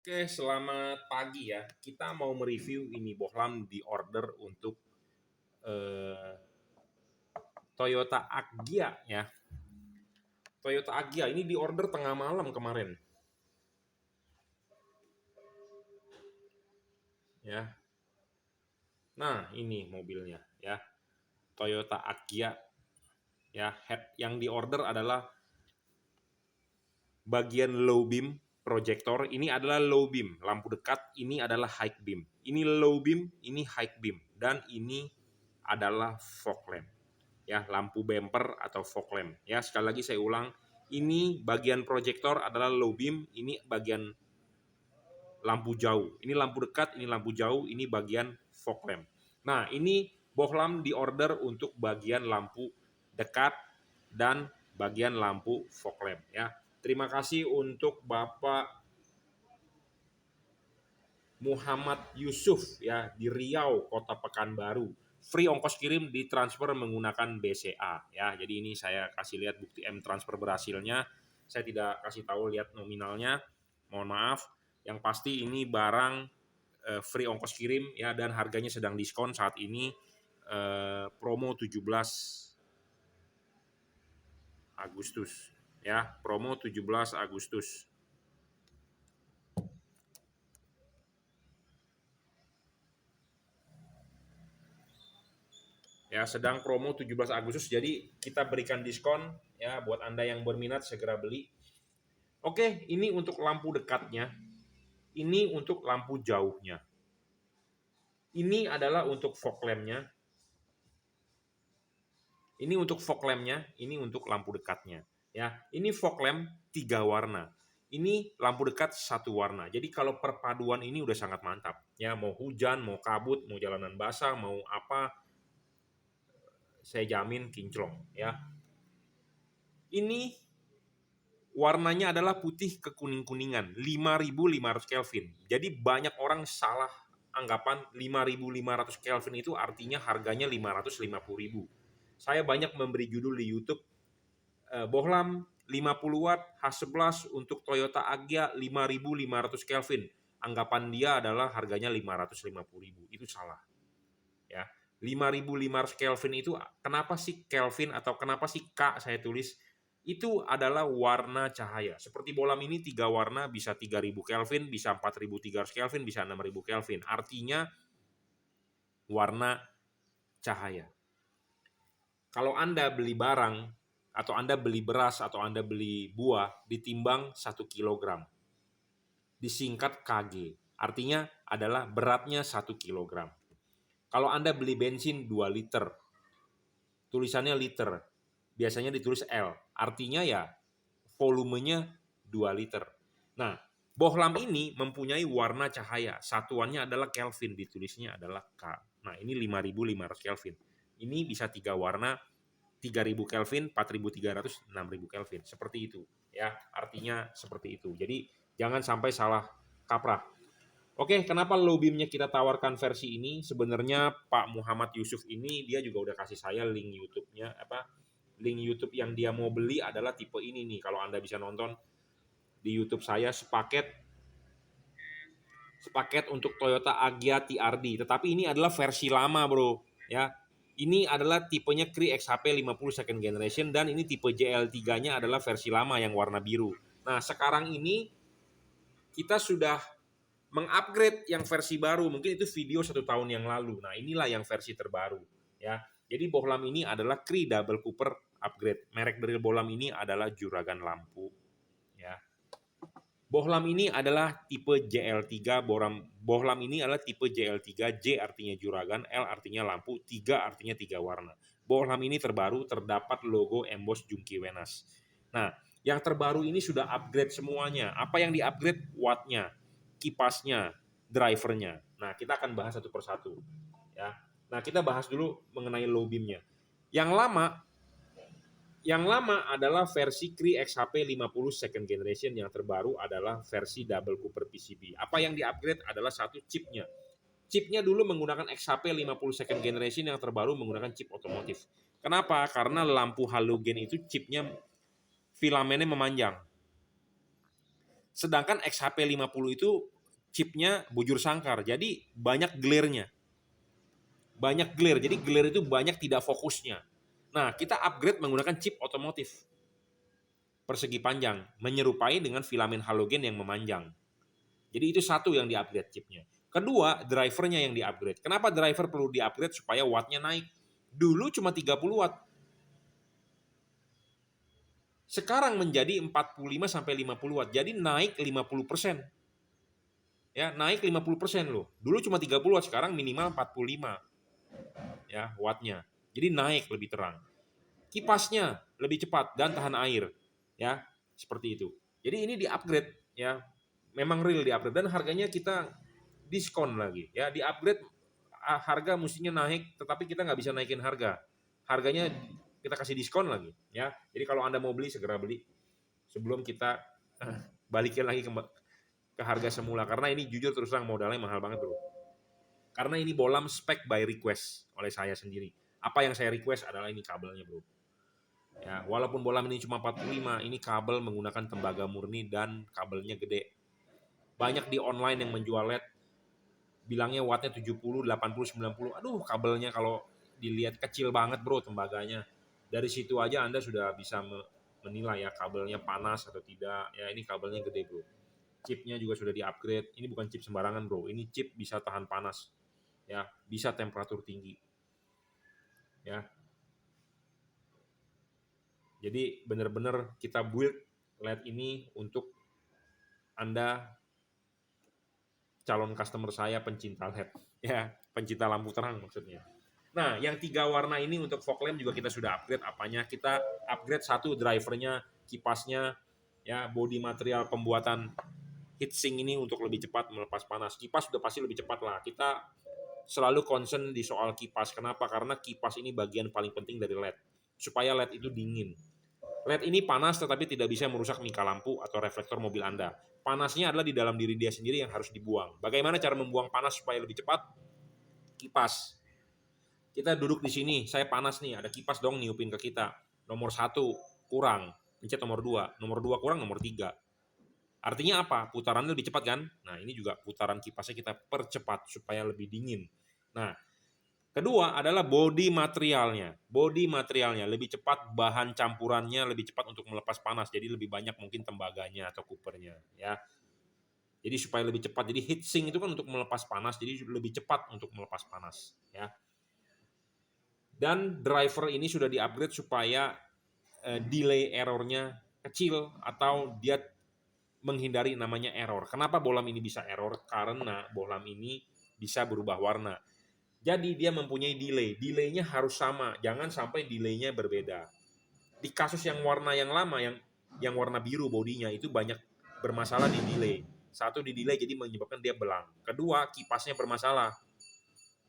Oke, selamat pagi ya. Kita mau mereview ini bohlam di order untuk eh, Toyota Agya ya. Toyota Agya ini di order tengah malam kemarin ya. Nah, ini mobilnya ya. Toyota Agya ya. Head yang di order adalah bagian low beam projector. Ini adalah low beam, lampu dekat, ini adalah high beam. Ini low beam, ini high beam dan ini adalah fog lamp. Ya, lampu bumper atau fog lamp. Ya, sekali lagi saya ulang, ini bagian proyektor adalah low beam, ini bagian lampu jauh. Ini lampu dekat, ini lampu jauh, ini bagian fog lamp. Nah, ini bohlam di order untuk bagian lampu dekat dan bagian lampu fog lamp ya. Terima kasih untuk Bapak Muhammad Yusuf ya di Riau, Kota Pekanbaru. Free ongkos kirim ditransfer menggunakan BCA ya. Jadi ini saya kasih lihat bukti transfer berhasilnya. Saya tidak kasih tahu lihat nominalnya. Mohon maaf. Yang pasti ini barang free ongkos kirim ya dan harganya sedang diskon saat ini promo 17 Agustus ya. Promo 17 Agustus. Ya, sedang promo 17 Agustus, jadi kita berikan diskon ya buat Anda yang berminat segera beli. Oke, ini untuk lampu dekatnya, ini untuk lampu jauhnya. Ini adalah untuk fog lamp-nya. Ini untuk fog lamp-nya, ini untuk lampu dekatnya. Ya, ini fog lamp 3 warna. Ini lampu dekat 1 warna. Jadi kalau perpaduan ini udah sangat mantap. Ya, mau hujan, mau kabut, mau jalanan basah, mau apa, saya jamin kinclong ya. Ini warnanya adalah putih kekuning-kuningan, 5500 Kelvin. Jadi banyak orang salah anggapan 5500 Kelvin itu artinya harganya 550.000. Saya banyak memberi judul di YouTube, bohlam 50 watt H11 untuk Toyota Agya 5500 Kelvin. Anggapan dia adalah harganya 550.000. Itu salah. Ya. 5500 Kelvin itu kenapa sih Kelvin atau kenapa sih K saya tulis? Itu adalah warna cahaya. Seperti bohlam ini 3 warna, bisa 3000 Kelvin, bisa 4300 Kelvin, bisa 6000 Kelvin. Artinya warna cahaya. Kalau Anda beli barang atau Anda beli beras atau Anda beli buah ditimbang 1 kilogram. Disingkat KG. Artinya adalah beratnya 1 kilogram. Kalau Anda beli bensin 2 liter, tulisannya liter. Biasanya ditulis L. Artinya ya volumenya 2 liter. Nah, bohlam ini mempunyai warna cahaya. Satuannya adalah Kelvin, ditulisnya adalah K. Nah, ini 5500 Kelvin. Ini bisa 3 warna, 3000 Kelvin, 4300, 6000 Kelvin. Seperti itu ya. Artinya seperti itu. Jadi jangan sampai salah kaprah. Oke, kenapa low beam-nya kita tawarkan versi ini? Sebenarnya Pak Muhammad Yusuf ini dia juga udah kasih saya link YouTube-nya link YouTube yang dia mau beli adalah tipe ini nih. Kalau Anda bisa nonton di YouTube saya sepaket untuk Toyota Agya TRD. Tetapi ini adalah versi lama, Bro, ya. Ini adalah tipenya Cree XHP 50 second generation dan ini tipe JL3-nya adalah versi lama yang warna biru. Nah, sekarang ini kita sudah mengupgrade yang versi baru, mungkin itu video 1 tahun yang lalu. Nah, inilah yang versi terbaru ya. Jadi bohlam ini adalah Cree Double Cooper upgrade. Merek dari bohlam ini adalah Juragan Lampu ya. Bohlam ini adalah tipe JL3, bohlam ini adalah tipe JL3, J artinya juragan, L artinya lampu, 3 artinya 3 warna. Bohlam ini terbaru, terdapat logo emboss Jungki Wenas. Nah, yang terbaru ini sudah upgrade semuanya. Apa yang di-upgrade? Wattnya, kipasnya, drivernya. Nah, kita akan bahas satu persatu. Ya. Nah, kita bahas dulu mengenai low beam-nya. Yang lama adalah versi Cree XHP 50 second generation, yang terbaru adalah versi Double Cooper PCB. Apa yang di-upgrade adalah satu chipnya. Chipnya dulu menggunakan XHP 50 second generation, yang terbaru menggunakan chip otomotif. Kenapa? Karena lampu halogen itu chipnya filamennya memanjang. Sedangkan XHP 50 itu chipnya bujur sangkar, jadi banyak glare-nya. Banyak glare, jadi glare itu banyak tidak fokusnya. Nah, kita upgrade menggunakan chip otomotif persegi panjang, menyerupai dengan filamen halogen yang memanjang. Jadi itu satu yang di-upgrade chipnya. Kedua, drivernya yang di-upgrade. Kenapa driver perlu di-upgrade? Supaya wattnya naik. Dulu cuma 30 watt. Sekarang menjadi 45 sampai 50 watt. Jadi naik 50%. Ya, naik 50% loh. Dulu cuma 30 watt, sekarang minimal 45 ya wattnya. Jadi naik lebih terang. Kipasnya lebih cepat dan tahan air. Ya, seperti itu. Jadi ini di-upgrade ya. Memang real di-upgrade dan harganya kita diskon lagi ya. Di-upgrade harga mestinya naik, tetapi kita nggak bisa naikin harga. Harganya kita kasih diskon lagi ya. Jadi kalau Anda mau beli segera beli sebelum kita balikin lagi ke harga semula, karena ini jujur terus terang modalnya mahal banget bro. Karena ini bolam spec by request oleh saya sendiri. Apa yang saya request adalah ini kabelnya bro. Ya, walaupun bolam ini cuma 45, ini kabel menggunakan tembaga murni dan kabelnya gede. Banyak di online yang menjual LED bilangnya wattnya 70, 80, 90. Aduh, kabelnya kalau dilihat kecil banget bro tembaganya. Dari situ aja Anda sudah bisa menilai ya kabelnya panas atau tidak. Ya ini kabelnya gede bro. Chipnya juga sudah di-upgrade. Ini bukan chip sembarangan bro. Ini chip bisa tahan panas. Ya, bisa temperatur tinggi. Ya. Jadi benar-benar kita build LED ini untuk Anda calon customer saya pencinta LED. Ya, pencinta lampu terang maksudnya. Nah, yang 3 warna ini untuk fog lamp juga kita sudah upgrade apanya. Kita upgrade satu drivernya, kipasnya, ya body material pembuatan heatsink ini untuk lebih cepat melepas panas. Kipas sudah pasti lebih cepat lah. Kita selalu concern di soal kipas. Kenapa? Karena kipas ini bagian paling penting dari LED. Supaya LED itu dingin. LED ini panas tetapi tidak bisa merusak mika lampu atau reflektor mobil Anda. Panasnya adalah di dalam diri dia sendiri yang harus dibuang. Bagaimana cara membuang panas supaya lebih cepat? Kipas. Kita duduk di sini, saya panas nih, ada kipas dong niupin ke kita. Nomor 1 kurang, pencet nomor 2. Nomor 2 kurang, nomor 3. Artinya apa? Putarannya lebih cepat kan? Nah, ini juga putaran kipasnya kita percepat supaya lebih dingin. Nah, kedua adalah body materialnya. Body materialnya lebih cepat, bahan campurannya lebih cepat untuk melepas panas. Jadi lebih banyak mungkin tembaganya atau coopernya ya. Jadi supaya lebih cepat. Jadi heatsink itu kan untuk melepas panas, jadi lebih cepat untuk melepas panas ya. Dan driver ini sudah di-upgrade supaya delay errornya kecil atau dia menghindari namanya error. Kenapa bolam ini bisa error? Karena bolam ini bisa berubah warna. Jadi dia mempunyai delay. Delaynya harus sama, jangan sampai delaynya berbeda. Di kasus yang warna yang lama, yang warna biru bodinya itu banyak bermasalah di delay. Satu di delay jadi menyebabkan dia belang. Kedua, kipasnya bermasalah.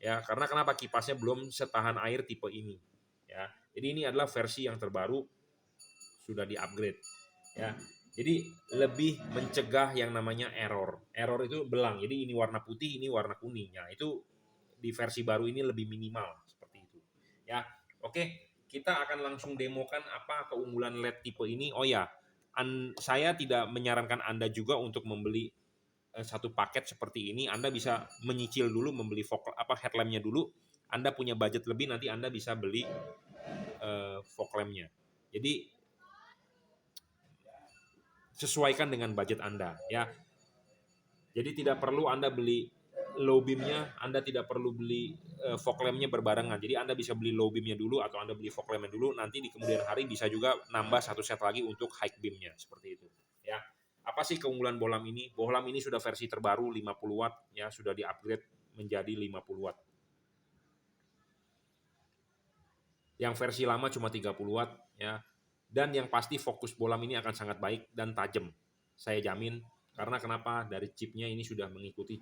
Ya, karena kenapa? Kipasnya belum setahan air tipe ini. Ya, jadi ini adalah versi yang terbaru sudah di-upgrade. Ya, jadi lebih mencegah yang namanya error. Error itu belang. Jadi ini warna putih, ini warna kuning. Ya, itu di versi baru ini lebih minimal seperti itu. Ya, oke. Kita akan langsung demokan apa keunggulan LED tipe ini. Oh ya, saya tidak menyarankan Anda juga untuk membeli satu paket seperti ini. Anda bisa menyicil dulu membeli headlampnya dulu. Anda punya budget lebih, nanti Anda bisa beli fog lampnya. Jadi sesuaikan dengan budget Anda ya. Jadi tidak perlu Anda beli low beamnya, Anda tidak perlu beli fog lampnya berbarengan. Jadi Anda bisa beli low beamnya dulu atau Anda beli fog lampnya dulu. Nanti di kemudian hari bisa juga nambah satu set lagi untuk high beamnya seperti itu. Ya, apa sih keunggulan bolam ini? Bolam ini sudah versi terbaru 50 watt ya, sudah di-upgrade menjadi 50 watt. Yang versi lama cuma 30 watt ya. Dan yang pasti fokus bolam ini akan sangat baik dan tajam. Saya jamin. Karena kenapa? Dari chipnya ini sudah mengikuti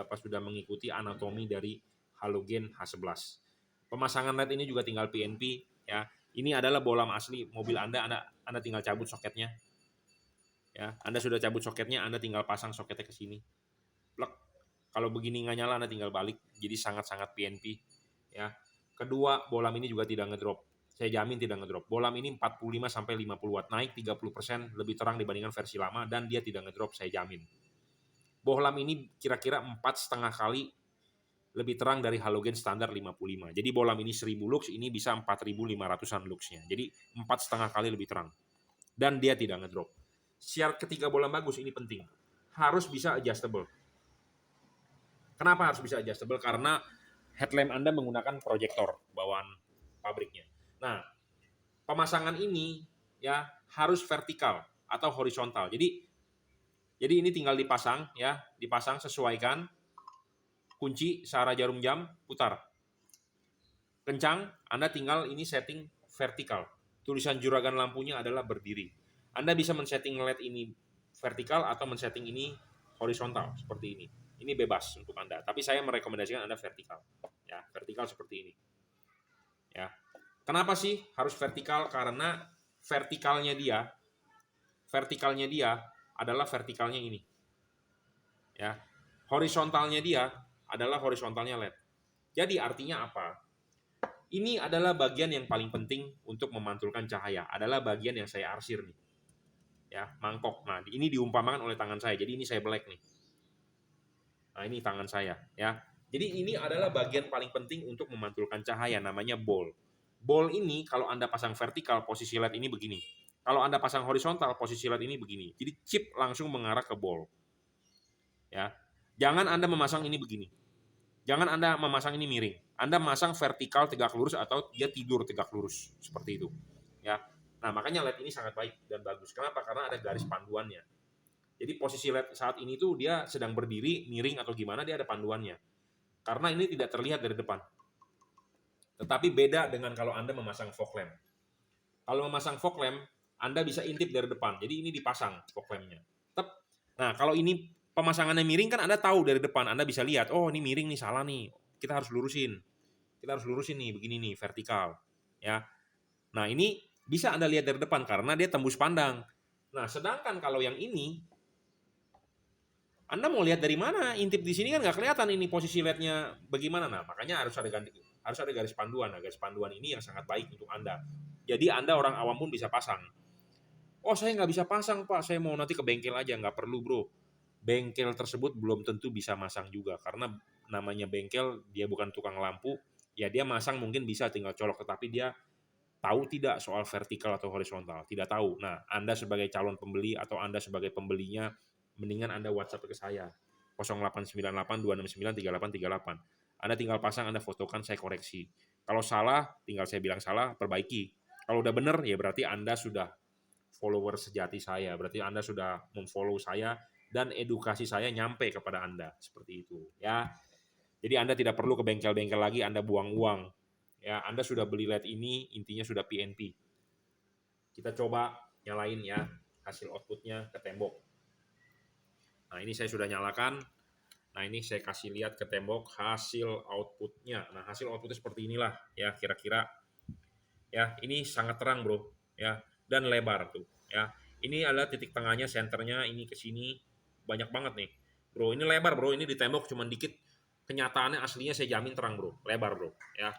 sudah mengikuti anatomi dari halogen H11. Pemasangan LED ini juga tinggal PNP ya. Ini adalah bolam asli mobil Anda tinggal cabut soketnya. Ya, Anda sudah cabut soketnya, Anda tinggal pasang soketnya ke sini. Plek. Kalau begini nggak nyala, Anda tinggal balik. Jadi sangat-sangat PNP ya. Kedua, bolam ini juga tidak ngedrop. Saya jamin tidak ngedrop. Bohlam ini 45 sampai 50 watt, naik 30% lebih terang dibandingkan versi lama dan dia tidak ngedrop, saya jamin. Bohlam ini kira-kira 4,5 kali lebih terang dari halogen standar 55. Jadi bohlam ini 1000 lux, ini bisa 4500-an luxnya. Jadi 4,5 kali lebih terang. Dan dia tidak ngedrop. Syarat ketiga bohlam bagus ini penting. Harus bisa adjustable. Kenapa harus bisa adjustable? Karena headlamp Anda menggunakan proyektor bawaan pabriknya. Nah, pemasangan ini ya harus vertikal atau horizontal. Jadi ini tinggal dipasang ya, dipasang, sesuaikan, kunci searah jarum jam, putar. Kencang, Anda tinggal ini setting vertikal. Tulisan juragan lampunya adalah berdiri. Anda bisa men-setting LED ini vertikal atau men-setting ini horizontal seperti ini. Ini bebas untuk Anda, tapi saya merekomendasikan Anda vertikal. Ya, vertikal seperti ini. Ya. Kenapa sih harus vertikal? Karena vertikalnya dia adalah vertikalnya ini. Ya. Horizontalnya dia adalah horizontalnya LED. Jadi artinya apa? Ini adalah bagian yang paling penting untuk memantulkan cahaya. Adalah bagian yang saya arsir nih. Ya, mangkok. Nah, ini diumpamakan oleh tangan saya. Jadi ini saya black nih. Nah, ini tangan saya, ya. Jadi ini adalah bagian paling penting untuk memantulkan cahaya, namanya ball. Ball ini kalau Anda pasang vertikal, posisi LED ini begini. Kalau Anda pasang horizontal, posisi LED ini begini. Jadi chip langsung mengarah ke ball. Ya. Jangan Anda memasang ini begini. Jangan Anda memasang ini miring. Anda masang vertikal tegak lurus atau dia tidur tegak lurus, seperti itu. Ya. Nah, makanya LED ini sangat baik dan bagus. Kenapa? Karena ada garis panduannya. Jadi posisi LED saat ini tuh dia sedang berdiri, miring atau gimana, dia ada panduannya. Karena ini tidak terlihat dari depan. Tetapi beda dengan kalau Anda memasang fog lamp. Kalau memasang fog lamp, Anda bisa intip dari depan. Jadi ini dipasang fog lampnya. Nah, kalau ini pemasangannya miring kan Anda tahu dari depan. Anda bisa lihat, oh ini miring nih, salah nih. Kita harus lurusin. Kita harus lurusin nih, begini nih, vertikal. Ya. Nah, ini bisa Anda lihat dari depan karena dia tembus pandang. Nah, sedangkan kalau yang ini, Anda mau lihat dari mana? Intip di sini kan nggak kelihatan ini posisi LED-nya bagaimana. Nah, makanya harus ada garis panduan. Nah, garis panduan ini yang sangat baik untuk Anda. Jadi Anda orang awam pun bisa pasang. Oh, saya nggak bisa pasang, Pak. Saya mau nanti ke bengkel aja. Nggak perlu, bro. Bengkel tersebut belum tentu bisa masang juga. Karena namanya bengkel, dia bukan tukang lampu. Ya, dia masang mungkin bisa tinggal colok. Tetapi dia tahu tidak soal vertikal atau horizontal? Tidak tahu. Nah, Anda sebagai calon pembeli atau Anda sebagai pembelinya, mendingan Anda WhatsApp ke saya 0898 269 3838. Anda tinggal pasang, Anda fotokan, saya koreksi. Kalau salah, tinggal saya bilang salah, perbaiki. Kalau udah benar, ya berarti Anda sudah follower sejati saya. Berarti Anda sudah memfollow saya dan edukasi saya nyampe kepada Anda. Seperti itu. Ya. Jadi Anda tidak perlu ke bengkel-bengkel lagi, Anda buang uang. Ya, Anda sudah beli LED ini, intinya sudah PNP. Kita coba nyalain ya hasil outputnya ke tembok. Nah, ini saya sudah nyalakan. Nah, ini saya kasih lihat ke tembok hasil outputnya. Nah, hasil outputnya seperti inilah ya kira-kira. Ya, ini sangat terang, bro. Ya, dan lebar tuh. Ya, ini adalah titik tengahnya, senternya ini ke sini banyak banget nih, bro. Ini lebar, bro. Ini di tembok cuma dikit. Kenyataannya aslinya saya jamin terang, bro. Lebar, bro. Ya.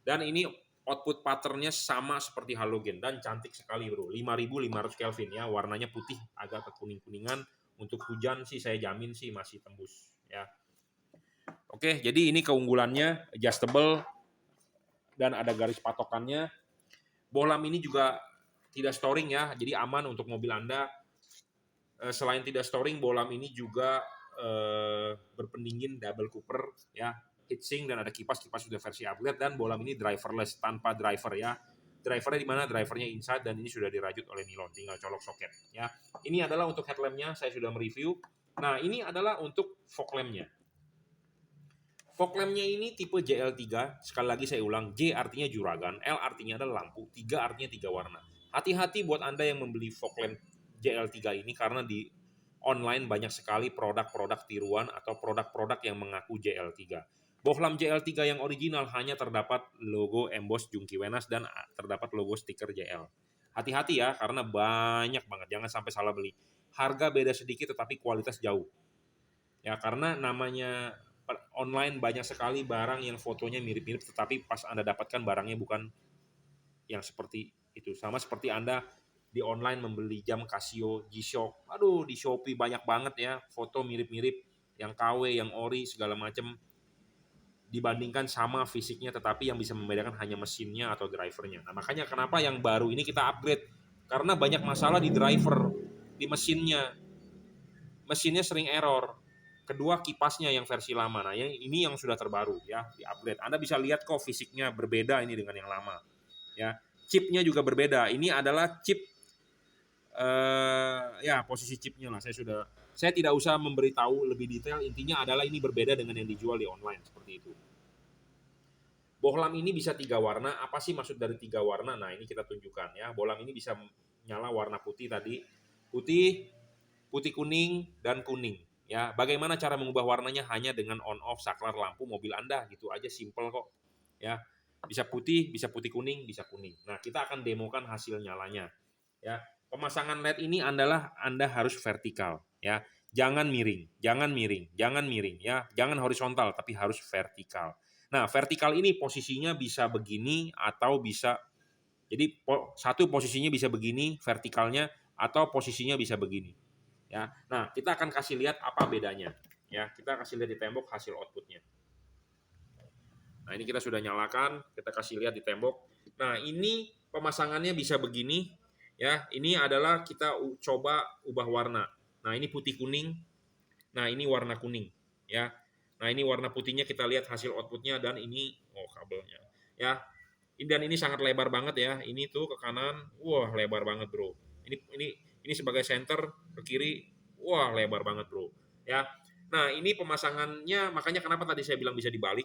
Dan ini output patternnya sama seperti halogen dan cantik sekali, bro. 5500 Kelvin ya, warnanya putih agak kekuning-kuningan. Untuk hujan sih saya jamin sih masih tembus ya. Oke, jadi ini keunggulannya, adjustable dan ada garis patokannya. Bohlam ini juga tidak storing ya, jadi aman untuk mobil Anda. Selain tidak storing, bohlam ini juga berpendingin double cooper ya, heatsink, dan ada kipas sudah versi upgrade, dan bohlam ini driverless, tanpa driver ya. Drivernya di mana? Drivernya inside dan ini sudah dirajut oleh nilon, tinggal colok soket ya. Ini adalah untuk headlampnya, saya sudah mereview. Nah, ini adalah untuk fog lampnya. Fog lampnya ini tipe JL3, sekali lagi saya ulang, J artinya juragan, L artinya adalah lampu, 3 artinya 3 warna. Hati-hati buat Anda yang membeli fog lamp JL3 ini karena di online banyak sekali produk-produk tiruan atau produk-produk yang mengaku JL3. Bohlam JL3 yang original hanya terdapat logo emboss Jungki Wenas dan terdapat logo stiker JL. Hati-hati ya, karena banyak banget, jangan sampai salah beli. Harga beda sedikit tetapi kualitas jauh. Ya, karena namanya online banyak sekali barang yang fotonya mirip-mirip tetapi pas Anda dapatkan barangnya bukan yang seperti itu. Sama seperti Anda di online membeli jam Casio, G-Shock. Aduh, di Shopee banyak banget ya foto mirip-mirip yang KW, yang ori segala macam, dibandingkan sama fisiknya, tetapi yang bisa membedakan hanya mesinnya atau drivernya. Nah, makanya kenapa yang baru ini kita upgrade, karena banyak masalah di driver, di mesinnya. Mesinnya sering error. Kedua, kipasnya yang versi lama. Nah, ini yang sudah terbaru ya, di upgrade. Anda bisa lihat kok fisiknya berbeda ini dengan yang lama. Ya, chipnya juga berbeda. Ini adalah chip ya posisi chipnya lah. Saya tidak usah memberitahu lebih detail. Intinya adalah ini berbeda dengan yang dijual di online seperti itu. Bohlam ini bisa 3 warna. Apa sih maksud dari 3 warna? Nah, ini kita tunjukkan ya. Bohlam ini bisa nyala warna putih tadi. Putih, putih kuning, dan kuning. Ya, bagaimana cara mengubah warnanya? Hanya dengan on off saklar lampu mobil Anda, gitu aja, simple kok. Ya, bisa putih kuning, bisa kuning. Nah, kita akan demokan hasil nyalanya. Ya, pemasangan LED ini adalah Anda harus vertikal. Ya, jangan miring, jangan miring, jangan miring. Ya, jangan horizontal, tapi harus vertikal. Nah, vertikal ini posisinya bisa begini atau bisa, jadi satu posisinya bisa begini vertikalnya, atau posisinya bisa begini. Ya, nah kita akan kasih lihat apa bedanya. Ya, kita kasih lihat di tembok hasil outputnya. Nah, ini kita sudah nyalakan, kita kasih lihat di tembok. Nah, ini pemasangannya bisa begini. Ya, ini adalah kita coba ubah warna. Nah, ini putih kuning. Nah, ini warna kuning. Ya, nah ini warna putihnya, kita lihat hasil outputnya, dan ini kabelnya. Ya, dan ini sangat lebar banget ya. Ini tuh ke kanan, wah lebar banget bro. Ini sebagai center ke kiri, wah lebar banget bro. Ya, nah ini pemasangannya, makanya kenapa tadi saya bilang bisa dibalik.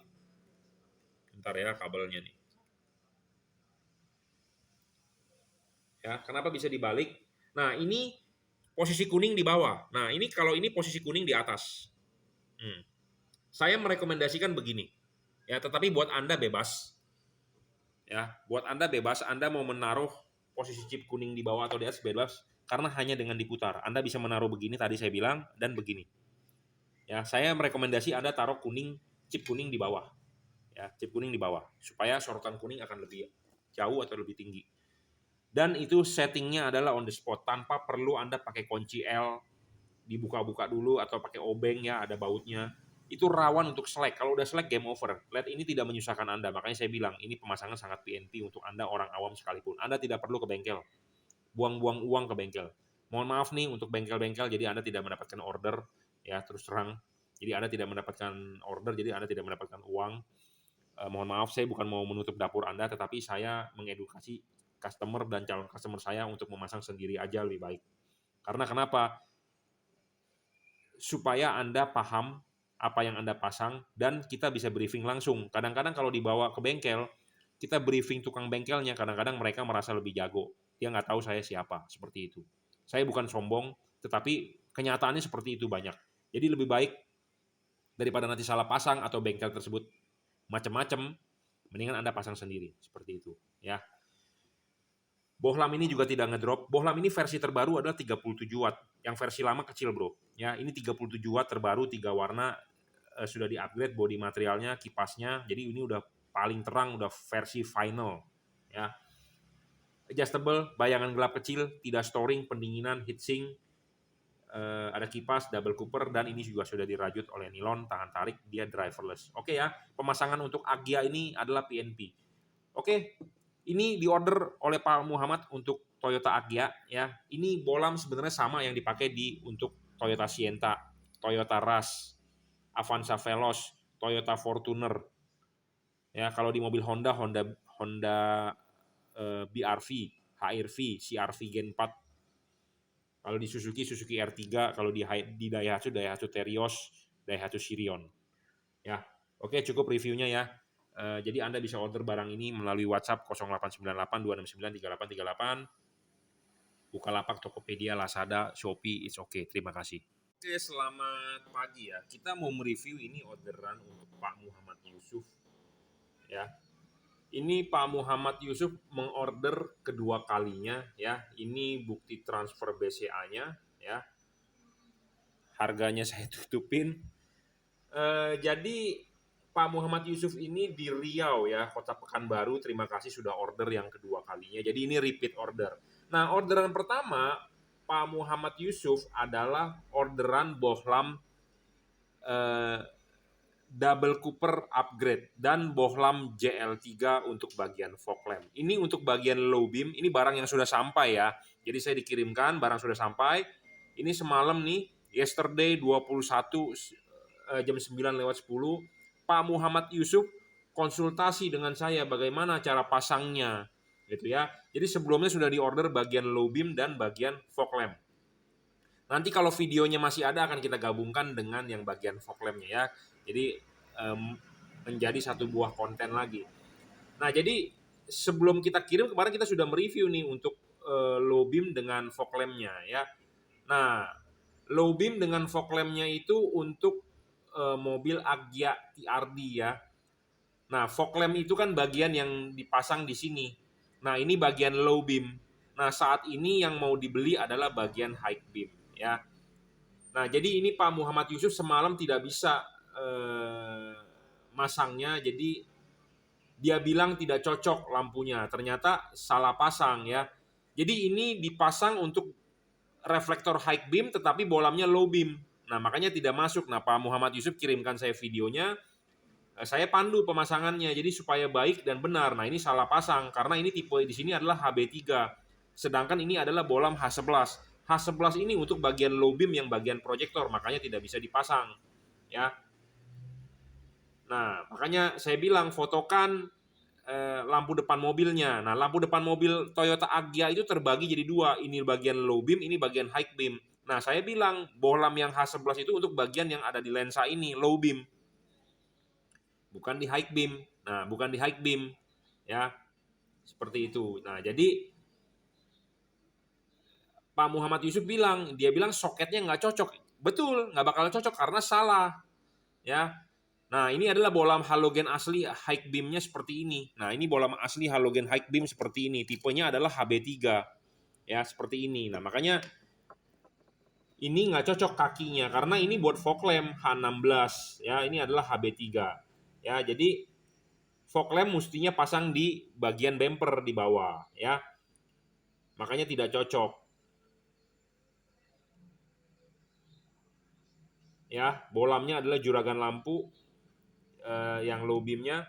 Bentar ya kabelnya nih. Ya, kenapa bisa dibalik? Nah ini posisi kuning di bawah. Nah ini kalau ini posisi kuning di atas. Saya merekomendasikan begini. Ya, tetapi buat Anda bebas. Ya, buat Anda bebas, Anda mau menaruh posisi chip kuning di bawah atau di atas bebas, karena hanya dengan diputar. Anda bisa menaruh begini tadi saya bilang, dan begini. Ya, saya merekomendasi Anda taruh chip kuning di bawah. Ya, chip kuning di bawah supaya sorotan kuning akan lebih jauh atau lebih tinggi. Dan itu settingnya adalah on the spot, tanpa perlu Anda pakai kunci L, dibuka-buka dulu, atau pakai obeng ya, ada bautnya. Itu rawan untuk selek. Kalau udah selek, game over. LED ini tidak menyusahkan Anda. Makanya saya bilang, ini pemasangan sangat PNP untuk Anda orang awam sekalipun. Anda tidak perlu ke bengkel. Buang-buang uang ke bengkel. Mohon maaf nih untuk bengkel-bengkel, jadi Anda tidak mendapatkan order. Ya, terus terang. Jadi Anda tidak mendapatkan order, jadi Anda tidak mendapatkan uang. Mohon maaf, saya bukan mau menutup dapur Anda, tetapi saya mengedukasi customer dan calon customer saya untuk memasang sendiri aja lebih baik. Karena kenapa? Supaya Anda paham apa yang Anda pasang, dan kita bisa briefing langsung. Kadang-kadang kalau dibawa ke bengkel, kita briefing tukang bengkelnya, kadang-kadang mereka merasa lebih jago. Dia nggak tahu saya siapa, seperti itu. Saya bukan sombong, tetapi kenyataannya seperti itu banyak. Jadi lebih baik daripada nanti salah pasang atau bengkel tersebut macam-macam, mendingan Anda pasang sendiri, seperti itu. Ya. Bohlam ini juga tidak ngedrop. Bohlam ini versi terbaru adalah 37 watt. Yang versi lama kecil, bro. Ya, ini 37 watt terbaru, 3 warna, sudah di-upgrade body materialnya, kipasnya. Jadi ini udah paling terang, udah versi final. Ya. Adjustable, bayangan gelap kecil, tidak storing, pendinginan, heatsink, ada kipas, double cooper, dan ini juga sudah dirajut oleh nilon, tahan tarik, dia driverless. Oke ya, pemasangan untuk Agya ini adalah PNP. Oke, ini diorder oleh Pak Muhammad untuk Toyota Agya ya. Ini bohlam sebenarnya sama yang dipakai untuk Toyota Sienta, Toyota Rush, Avanza Veloz, Toyota Fortuner. Ya, kalau di mobil Honda BRV, HR-V, CR-V Gen 4. Kalau di Suzuki R3, kalau di Daihatsu Terios, Daihatsu Sirion. Ya, oke, cukup reviewnya ya. Jadi Anda bisa order barang ini melalui WhatsApp 0898 269 3838. Bukalapak, Tokopedia, Lazada, Shopee, it's okay. Terima kasih. Oke, selamat pagi ya. Kita mau mereview ini orderan untuk Pak Muhammad Yusuf. Ya, ini Pak Muhammad Yusuf mengorder kedua kalinya ya. Ini bukti transfer BCA-nya ya. Harganya saya tutupin. Jadi Pak Muhammad Yusuf ini di Riau ya, Kota Pekanbaru. Terima kasih sudah order yang kedua kalinya. Jadi ini repeat order. Nah, orderan pertama Pak Muhammad Yusuf adalah orderan bohlam double cooper upgrade dan bohlam JL3 untuk bagian fog lamp. Ini untuk bagian low beam, ini barang yang sudah sampai ya. Jadi saya dikirimkan, barang sudah sampai. Ini semalam nih, yesterday 21 jam 9:10, Pak Muhammad Yusuf konsultasi dengan saya bagaimana cara pasangnya gitu ya. Jadi sebelumnya sudah diorder bagian low beam dan bagian fog lamp. Nanti kalau videonya masih ada akan kita gabungkan dengan yang bagian fog lamp-nya ya. Jadi menjadi satu buah konten lagi. Nah, jadi sebelum kita kirim kemarin kita sudah mereview nih untuk low beam dengan fog lamp-nya ya. Nah, low beam dengan fog lamp-nya itu untuk mobil Agya TRD ya. Nah, fog lamp itu kan bagian yang dipasang di sini. Nah, ini bagian low beam. Nah, saat ini yang mau dibeli adalah bagian high beam ya. Nah, jadi ini Pak Muhammad Yusuf semalam tidak bisa masangnya, jadi dia bilang tidak cocok lampunya. Ternyata salah pasang ya. Jadi ini dipasang untuk reflektor high beam tetapi bohlamnya low beam. Nah, makanya tidak masuk. Nah, Pak Muhammad Yusuf kirimkan saya videonya. Saya pandu pemasangannya jadi supaya baik dan benar. Nah, ini salah pasang karena ini tipe di sini adalah HB3. Sedangkan ini adalah bohlam H11. H11 ini untuk bagian low beam yang bagian proyektor, makanya tidak bisa dipasang. Ya. Nah, makanya saya bilang fotokan lampu depan mobilnya. Nah, lampu depan mobil Toyota Agya itu terbagi jadi dua. Ini bagian low beam, ini bagian high beam. Nah, saya bilang bohlam yang H11 itu untuk bagian yang ada di lensa ini, low beam. Bukan di high beam. Nah, bukan di high beam. Ya, seperti itu. Nah, jadi Pak Muhammad Yusuf bilang, dia bilang soketnya nggak cocok. Betul, nggak bakal cocok karena salah. Ya, nah, ini adalah bohlam halogen asli high beam-nya seperti ini. Nah, ini bohlam asli halogen high beam seperti ini. Tipenya adalah HB3. Ya, seperti ini. Nah, makanya ini nggak cocok kakinya karena ini buat fog lamp H16. Ya, ini adalah HB3. Ya, jadi fog lamp mestinya pasang di bagian bumper di bawah. Ya, makanya tidak cocok. Ya, bohlamnya adalah juragan lampu yang low beam-nya.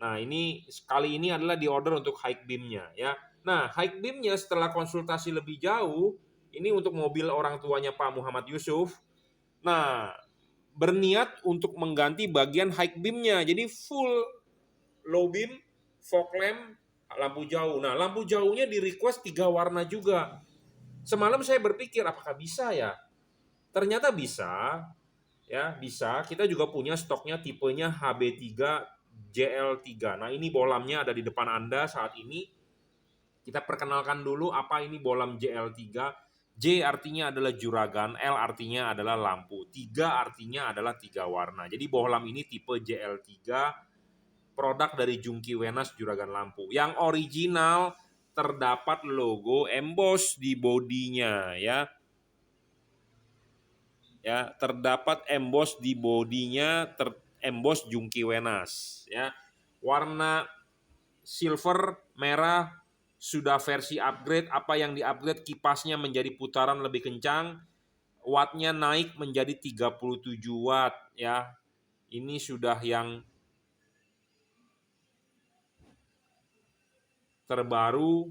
Nah, ini kali ini adalah di order untuk high beam-nya ya. Nah, high beam-nya setelah konsultasi lebih jauh, ini untuk mobil orang tuanya Pak Muhammad Yusuf. Nah, berniat untuk mengganti bagian high beam-nya. Jadi full low beam, fog lamp, lampu jauh. Nah, lampu jauhnya di request 3 warna juga. Semalam saya berpikir apakah bisa ya? Ternyata bisa. Ya, bisa. Kita juga punya stoknya tipenya HB3 JL3. Nah, ini bohlamnya ada di depan Anda saat ini. Kita perkenalkan dulu apa ini bohlam JL3. J artinya adalah juragan, L artinya adalah lampu, 3 artinya adalah 3 warna. Jadi bohlam ini tipe JL3, produk dari Jungki Wenas juragan lampu. Yang original terdapat logo emboss di bodinya ya. Ya, terdapat emboss di bodinya, emboss Jungki Wenas ya. Warna silver, merah, sudah versi upgrade. Apa yang di-upgrade? Kipasnya menjadi putaran lebih kencang, wattnya naik menjadi 37 watt ya. Ini sudah yang terbaru,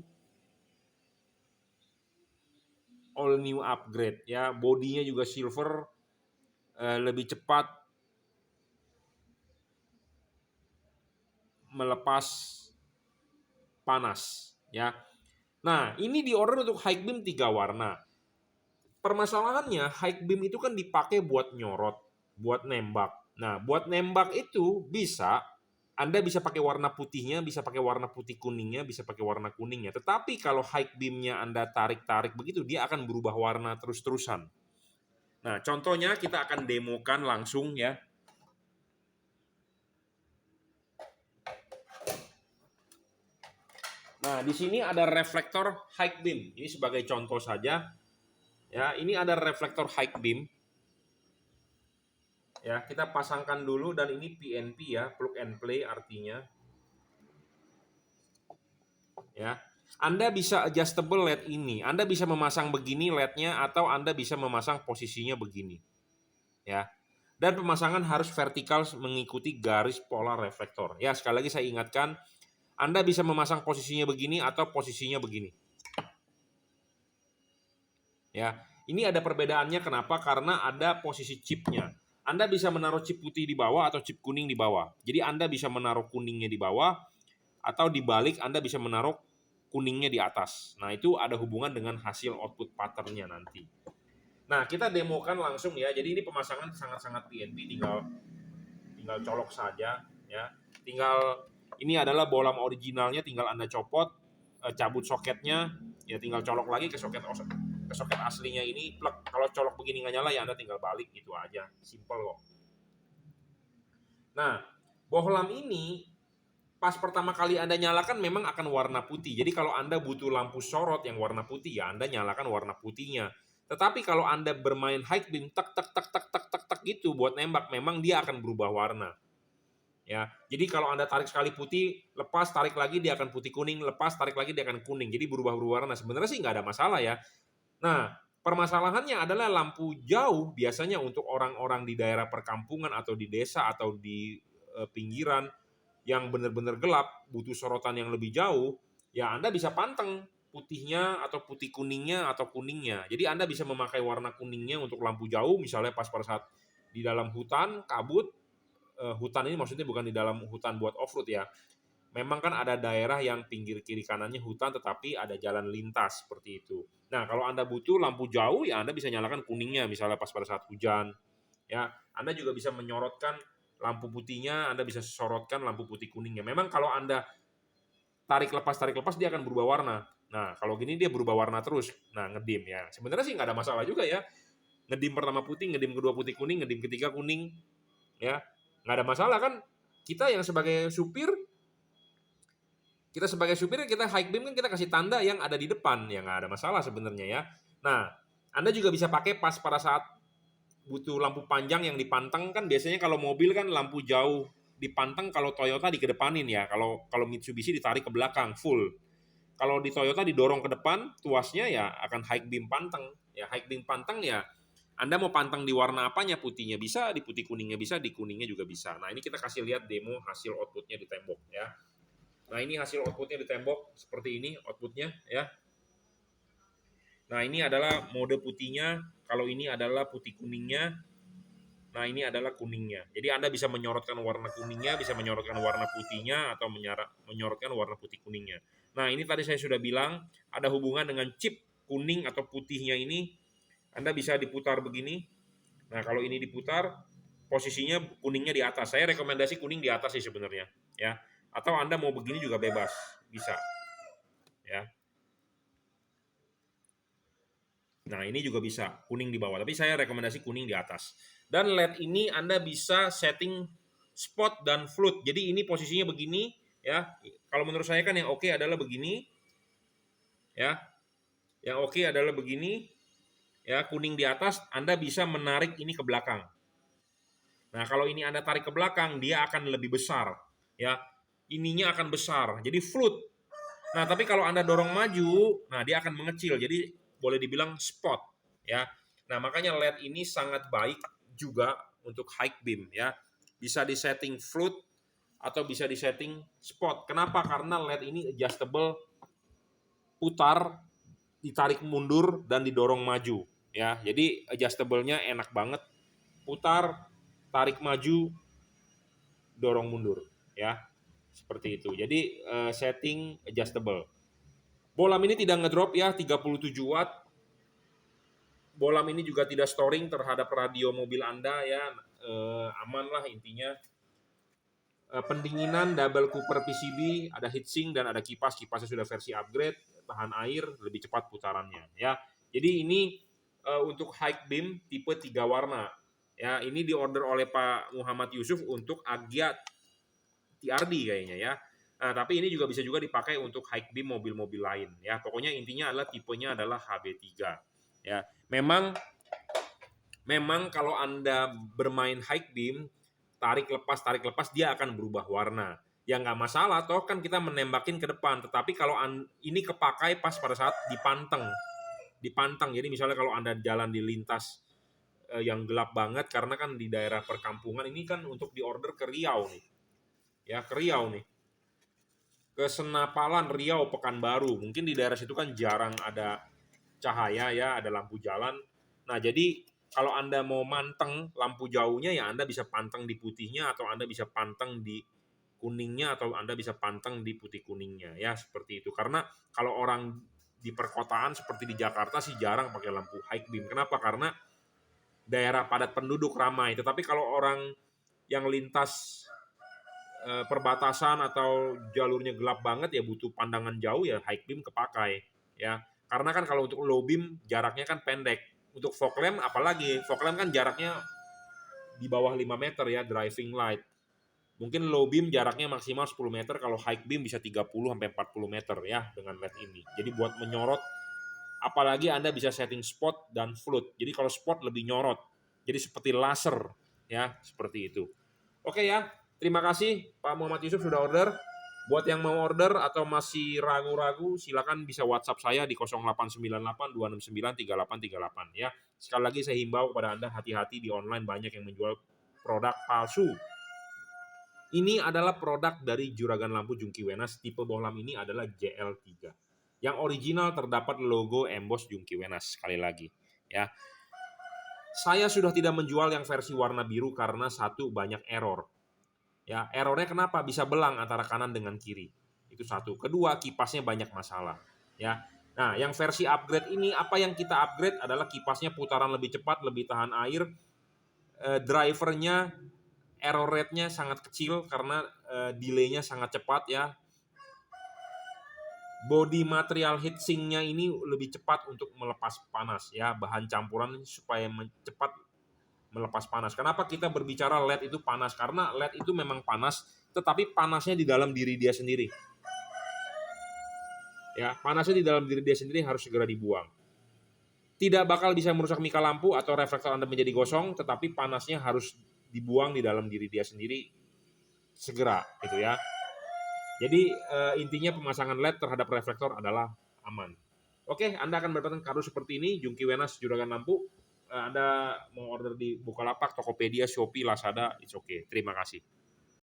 all new upgrade ya. Bodinya juga silver, lebih cepat melepas panas ya. Nah, ini di order untuk high beam 3 warna. Permasalahannya high beam itu kan dipakai buat nyorot, buat nembak. Nah, buat nembak itu bisa Anda bisa pakai warna putihnya, bisa pakai warna putih kuningnya, bisa pakai warna kuningnya. Tetapi kalau high beam-nya Anda tarik-tarik begitu, dia akan berubah warna terus-terusan. Nah, contohnya kita akan demokan langsung ya. Nah, di sini ada reflektor high beam. Ini sebagai contoh saja. Ya, ini ada reflektor high beam. Ya, kita pasangkan dulu dan ini PNP ya, plug and play artinya. Ya. Anda bisa adjustable LED ini. Anda bisa memasang begini LED-nya atau Anda bisa memasang posisinya begini. Ya. Dan pemasangan harus vertikal mengikuti garis polar reflektor. Ya, sekali lagi saya ingatkan, Anda bisa memasang posisinya begini atau posisinya begini. Ya, ini ada perbedaannya kenapa? Karena ada posisi chipnya. Anda bisa menaruh chip putih di bawah atau chip kuning di bawah. Jadi Anda bisa menaruh kuningnya di bawah atau dibalik Anda bisa menaruh kuningnya di atas. Nah, itu ada hubungan dengan hasil output pattern-nya nanti. Nah, kita demokan langsung ya. Jadi ini pemasangan sangat-sangat PNP, tinggal colok saja ya. Tinggal ini adalah bohlam originalnya, tinggal Anda copot, cabut soketnya, ya tinggal colok lagi ke soket aslinya ini, plug. Kalau colok begini nggak nyala ya Anda tinggal balik, gitu aja. Simple kok. Nah, bohlam ini pas pertama kali Anda nyalakan memang akan warna putih. Jadi kalau Anda butuh lampu sorot yang warna putih ya Anda nyalakan warna putihnya. Tetapi kalau Anda bermain high beam tak tak tak tak tak tak tak gitu buat nembak, memang dia akan berubah warna. Ya. Jadi kalau Anda tarik sekali putih, lepas tarik lagi dia akan putih kuning, lepas tarik lagi dia akan kuning. Jadi berubah warna. Sebenarnya sih nggak ada masalah ya. Nah, permasalahannya adalah lampu jauh biasanya untuk orang-orang di daerah perkampungan atau di desa atau di pinggiran yang benar-benar gelap, butuh sorotan yang lebih jauh, ya Anda bisa panteng putihnya atau putih kuningnya atau kuningnya. Jadi Anda bisa memakai warna kuningnya untuk lampu jauh, misalnya pas pada saat di dalam hutan, kabut. Hutan ini maksudnya bukan di dalam hutan buat off-road ya. Memang kan ada daerah yang pinggir kiri kanannya hutan tetapi ada jalan lintas seperti itu. Nah, kalau Anda butuh lampu jauh ya Anda bisa nyalakan kuningnya misalnya pas pada saat hujan. Ya, Anda juga bisa menyorotkan lampu putihnya, Anda bisa sorotkan lampu putih kuningnya. Memang kalau Anda tarik lepas dia akan berubah warna. Nah, kalau gini dia berubah warna terus. Nah, ngedim ya. Sebenarnya sih nggak ada masalah juga ya. Ngedim pertama putih, ngedim kedua putih kuning, ngedim ketiga kuning. Ya, nggak ada masalah kan. Kita yang sebagai supir, kita high beam kan kita kasih tanda yang ada di depan. Ya nggak ada masalah sebenarnya ya. Nah, Anda juga bisa pakai pas pada saat butuh lampu panjang yang dipanteng kan biasanya kalau mobil kan lampu jauh dipanteng, kalau Toyota dikedepanin ya. Kalau Mitsubishi ditarik ke belakang full. Kalau di Toyota didorong ke depan, tuasnya ya akan high beam panteng. Ya high beam panteng ya Anda mau panteng di warna apanya, putihnya bisa, di putih kuningnya bisa, di kuningnya juga bisa. Nah, ini kita kasih lihat demo hasil outputnya di tembok ya. Nah, ini hasil outputnya di tembok seperti ini outputnya ya. Nah, ini adalah mode putihnya, kalau ini adalah putih kuningnya. Nah, ini adalah kuningnya. Jadi Anda bisa menyorotkan warna kuningnya, bisa menyorotkan warna putihnya, atau menyorotkan warna putih kuningnya. Nah, ini tadi saya sudah bilang, ada hubungan dengan chip kuning atau putihnya ini. Anda bisa diputar begini. Nah, kalau ini diputar, posisinya kuningnya di atas. Saya rekomendasi kuning di atas sih sebenarnya. Ya. Atau Anda mau begini juga bebas. Bisa. Ya. Nah, ini juga bisa kuning di bawah, tapi saya rekomendasi kuning di atas. Dan LED ini Anda bisa setting spot dan float. Jadi ini posisinya begini ya. Kalau menurut saya kan yang oke adalah begini. Ya. Yang oke adalah begini. Ya, kuning di atas, Anda bisa menarik ini ke belakang. Nah, kalau ini Anda tarik ke belakang, dia akan lebih besar. Ya. Ininya akan besar. Jadi float. Nah, tapi kalau Anda dorong maju, nah dia akan mengecil. Jadi boleh dibilang spot, ya. Nah, makanya LED ini sangat baik juga untuk high beam, ya. Bisa disetting float atau bisa disetting spot. Kenapa? Karena LED ini adjustable, putar, ditarik mundur dan didorong maju, ya. Jadi adjustable-nya enak banget. Putar, tarik maju, dorong mundur, ya. Seperti itu. Jadi setting adjustable. Bohlam ini tidak ngedrop ya, 37 watt. Bohlam ini juga tidak storing terhadap radio mobil Anda ya, aman lah intinya. Pendinginan double cooper PCB, ada heatsink dan ada kipas. Kipasnya sudah versi upgrade, tahan air, lebih cepat putarannya ya. Jadi ini untuk high beam tipe 3 warna. Ya, ini diorder oleh Pak Muhammad Yusuf untuk Agya TRD kayaknya ya. Nah, tapi ini juga bisa juga dipakai untuk high beam mobil-mobil lain ya. Pokoknya intinya adalah tipenya adalah HB3 ya. Memang Memang kalau Anda bermain high beam, tarik lepas, dia akan berubah warna. Ya nggak masalah, toh kan kita menembakin ke depan. Tetapi kalau ini kepakai pas pada saat dipanteng. Jadi misalnya kalau Anda jalan di lintas yang gelap banget, karena kan di daerah perkampungan ini kan untuk diorder ke Riau nih. Ya, ke Riau nih. Ke Senapalan, Riau, Pekanbaru. Mungkin di daerah situ kan jarang ada cahaya ya, ada lampu jalan. Nah, jadi kalau Anda mau manteng lampu jauhnya ya Anda bisa panteng di putihnya, atau Anda bisa panteng di kuningnya, atau Anda bisa panteng di putih kuningnya ya, seperti itu. Karena kalau orang di perkotaan seperti di Jakarta sih jarang pakai lampu high beam. Kenapa? Karena daerah padat penduduk ramai. Tetapi kalau orang yang lintas perbatasan atau jalurnya gelap banget ya butuh pandangan jauh, ya high beam kepakai ya. Karena kan kalau untuk low beam jaraknya kan pendek. Untuk fog lamp apalagi, fog lamp kan jaraknya di bawah 5 meter ya, driving light. Mungkin low beam jaraknya maksimal 10 meter, kalau high beam bisa 30 sampai 40 meter ya dengan LED ini. Jadi buat menyorot, apalagi Anda bisa setting spot dan float. Jadi kalau spot lebih nyorot. Jadi seperti laser ya, seperti itu. Oke ya, terima kasih Pak Muhammad Yusuf sudah order. Buat yang mau order atau masih ragu-ragu, silakan bisa WhatsApp saya di 0898 269 3838 ya. Sekali lagi saya himbau kepada Anda, hati-hati di online, banyak yang menjual produk palsu. Ini adalah produk dari juragan lampu Jungki Wenas. Tipe bohlam ini adalah JL3. Yang original terdapat logo emboss Jungki Wenas, sekali lagi ya. Saya sudah tidak menjual yang versi warna biru karena satu, banyak error. Ya, errornya kenapa? Bisa belang antara kanan dengan kiri. Itu satu. Kedua, kipasnya banyak masalah. Ya. Nah, yang versi upgrade ini, apa yang kita upgrade adalah kipasnya putaran lebih cepat, lebih tahan air. Drivernya error rate-nya sangat kecil karena delay-nya sangat cepat ya. Body material heatsink-nya ini lebih cepat untuk melepas panas ya, bahan campuran supaya cepat melepas panas. Kenapa kita berbicara LED itu panas? Karena LED itu memang panas, tetapi panasnya di dalam diri dia sendiri. Ya, panasnya di dalam diri dia sendiri harus segera dibuang. Tidak bakal bisa merusak mika lampu atau reflektor Anda menjadi gosong, tetapi panasnya harus dibuang di dalam diri dia sendiri segera, gitu ya. Jadi intinya pemasangan LED terhadap reflektor adalah aman. Oke, Anda akan mendapatkan kado seperti ini, Jungki Wenas juragan lampu. Anda mau order di Bukalapak, Tokopedia, Shopee, Lazada, it's okay. Terima kasih.